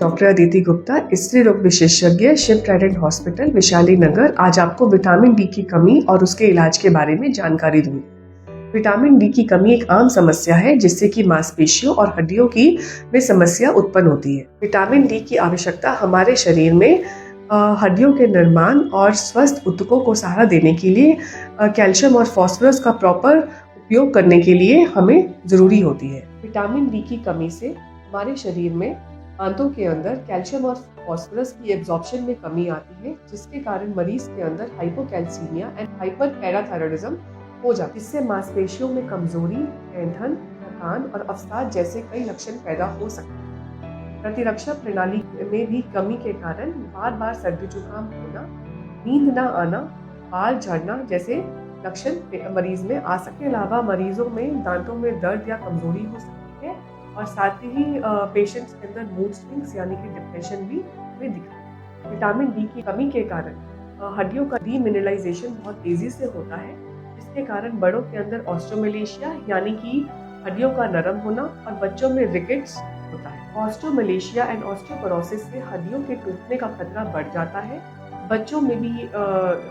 Doctor Aditi Gupta, स्त्री रोग विशेषज्ञ, शिव ट्राइडेंट हॉस्पिटल, वैशाली नगर। आज आपको विटामिन डी की कमी और उसके इलाज के बारे में जानकारी दूंगी। विटामिन डी की कमी एक आम समस्या है जिससे कि मांसपेशियों और हड्डियों में समस्या उत्पन्न होती है। विटामिन डी की आवश्यकता हमारे शरीर में हड्डियों के निर्माण और स्वस्थ ऊतकों को सहारा देने के लिए कैल्शियम और फास्फोरस का प्रॉपर उपयोग करने के लिए हमें जरूरी होती है। विटामिन डी की कमी से हमारे शरीर में आंतों के अंदर कैल्शियम और फास्फोरस की एब्जॉर्प्शन में कमी आती है, जिसके कारण मरीज के अंदर हाइपोकैल्सीमिया एंड हाइपरपैराथायरॉयडिज्म हो जाती है। इससे मांसपेशियों में कमजोरी, ऐंठन, थकान और अवसाद जैसे कई लक्षण पैदा हो सकते हैं। प्रतिरक्षा प्रणाली में भी कमी के कारण बार बार सर्दी जुकाम होना, नींद न आना, बाल झड़ना जैसे लक्षण मरीज में आ सकते हैं। अलावा मरीजों में दांतों में दर्द या कमजोरी हो सकती है और साथ ही पेशेंट्स के अंदर मूड स्विंग्स यानी कि डिप्रेशन भी हमें दिखता है। विटामिन डी की कमी के कारण हड्डियों का डीमिनरलाइजेशन बहुत तेजी से होता है, जिसके कारण बड़ों के अंदर ऑस्टियोमलेशिया यानी कि हड्डियों का नरम होना और बच्चों में रिकेट्स होता है। ऑस्टियोमलेशिया एंड ऑस्टियोपोरोसिस से हड्डियों के टूटने का खतरा बढ़ जाता है। बच्चों में भी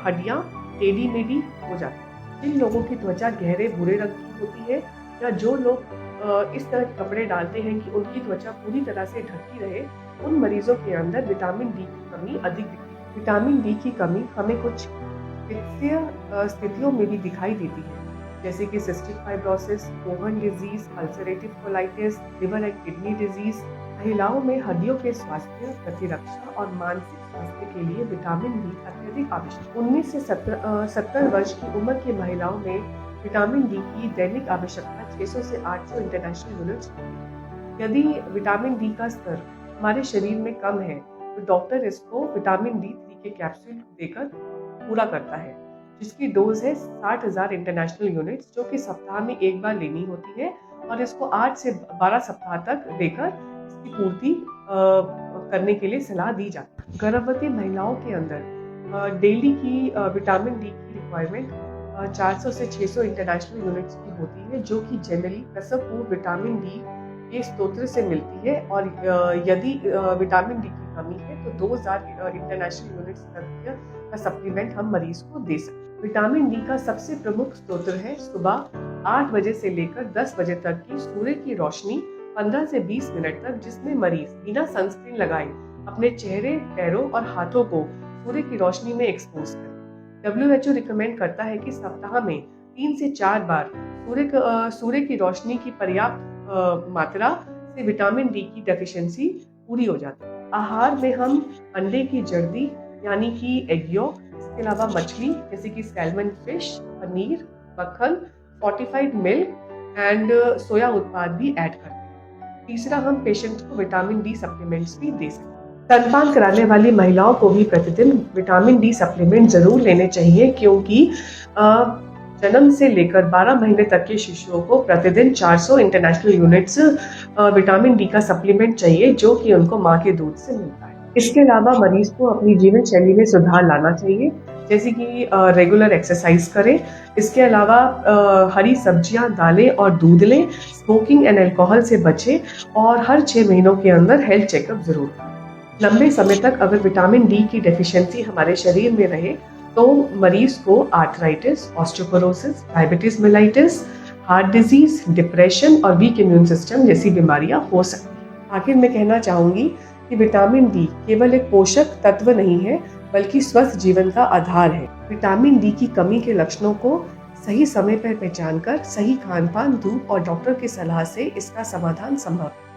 हड्डियां टेढ़ी मेढ़ी हो जाती है। जिन लोगों की त्वचा गहरे भूरे रंग की होती है या जो लोग इस तरह के कपड़े डालते हैं कि उनकी त्वचा पूरी तरह से ढकी रहे, उन मरीजों के अंदर विटामिन डी की कमी अधिक दिखती है। विटामिन डी की कमी हमें कुछ चिकित्सीय स्थितियों में भी दिखाई देती है, जैसे कि cystic fibrosis, Crohn disease, ulcerative colitis, liver and kidney disease. महिलाओं में हड्डियों के स्वास्थ्य, प्रतिरक्षा और मानसिक स्वास्थ्य के लिए विटामिन डी अत्यधिक आवश्यक। 19 से 70 वर्ष की उम्र की महिलाओं में विटामिन डी की दैनिक आवश्यकता 600 से 800 इंटरनेशनल यूनिट्स होती है। यदि विटामिन डी का स्तर हमारे शरीर में कम है तो डॉक्टर इसको विटामिन D3 के कैप्सूल देकर पूरा करता है, जिसकी डोज है 60,000 इंटरनेशनल यूनिट्स, जो कि सप्ताह में एक बार लेनी होती है और इसको 8 से 12 सप्ताह तक देकर इसकी पूर्ति करने के लिए सलाह दी जाती है। गर्भवती महिलाओं के अंदर डेली की विटामिन डी की रिक्वायरमेंट 400 से 600 इंटरनेशनल यूनिट्स की होती है, जो कि जनरली प्रसव पूर्व विटामिन डी के स्रोत से मिलती है। और यदि विटामिन डी की कमी है तो 2000 इंटरनेशनल यूनिट्स तक का सप्लीमेंट हम मरीज को दे सकते हैं। विटामिन डी का सबसे प्रमुख स्रोत है सुबह 8 बजे से लेकर 10 बजे तक की सूर्य की रोशनी 15 से 20 मिनट तक, जिसमें मरीज बिना सनस्क्रीन लगाए अपने चेहरे, पैरों और हाथों को सूर्य की रोशनी में एक्सपोज करें। WHO रिकमेंड करता है कि सप्ताह में 3 से 4 बार सूर्य की रोशनी की पर्याप्त मात्रा से विटामिन डी की डेफिशिएंसी पूरी हो जाती है। आहार में हम अंडे की जर्दी यानी कि एग यॉक, इसके अलावा मछली जैसे कि सैल्मन फिश, पनीर, मक्खन, फोर्टिफाइड मिल्क एंड सोया उत्पाद भी ऐड करते हैं। तीसरा, हम पेशेंट को विटामिन डी सप्लीमेंट्स भी दे सकते हैं। स्तनपान कराने वाली महिलाओं को भी प्रतिदिन विटामिन डी सप्लीमेंट जरूर लेने चाहिए, क्योंकि जन्म से लेकर 12 महीने तक के शिशुओं को प्रतिदिन 400 इंटरनेशनल यूनिट्स विटामिन डी का सप्लीमेंट चाहिए, जो कि उनको माँ के दूध से मिलता है। इसके अलावा मरीज को अपनी जीवन शैली में सुधार लाना चाहिए, जैसे कि रेगुलर एक्सरसाइज करें। इसके अलावा हरी सब्जियां, दालें और दूध लें, स्मोकिंग एंड अल्कोहल से बचें और हर 6 महीनों के अंदर हेल्थ चेकअप जरूर करें। लंबे समय तक अगर विटामिन डी की डेफिशिएंसी हमारे शरीर में रहे तो मरीज को arthritis, osteoporosis, diabetes mellitus, heart disease, depression और वीक इम्यून सिस्टम जैसी बीमारियां हो सकती हैं। आखिर में कहना चाहूंगी कि विटामिन डी केवल एक पोषक तत्व नहीं है, बल्कि स्वस्थ जीवन का आधार है। विटामिन डी की कमी के लक्षणों को सही समय पर पहचान कर सही खान पान, धूप और डॉक्टर की सलाह से इसका समाधान संभव है।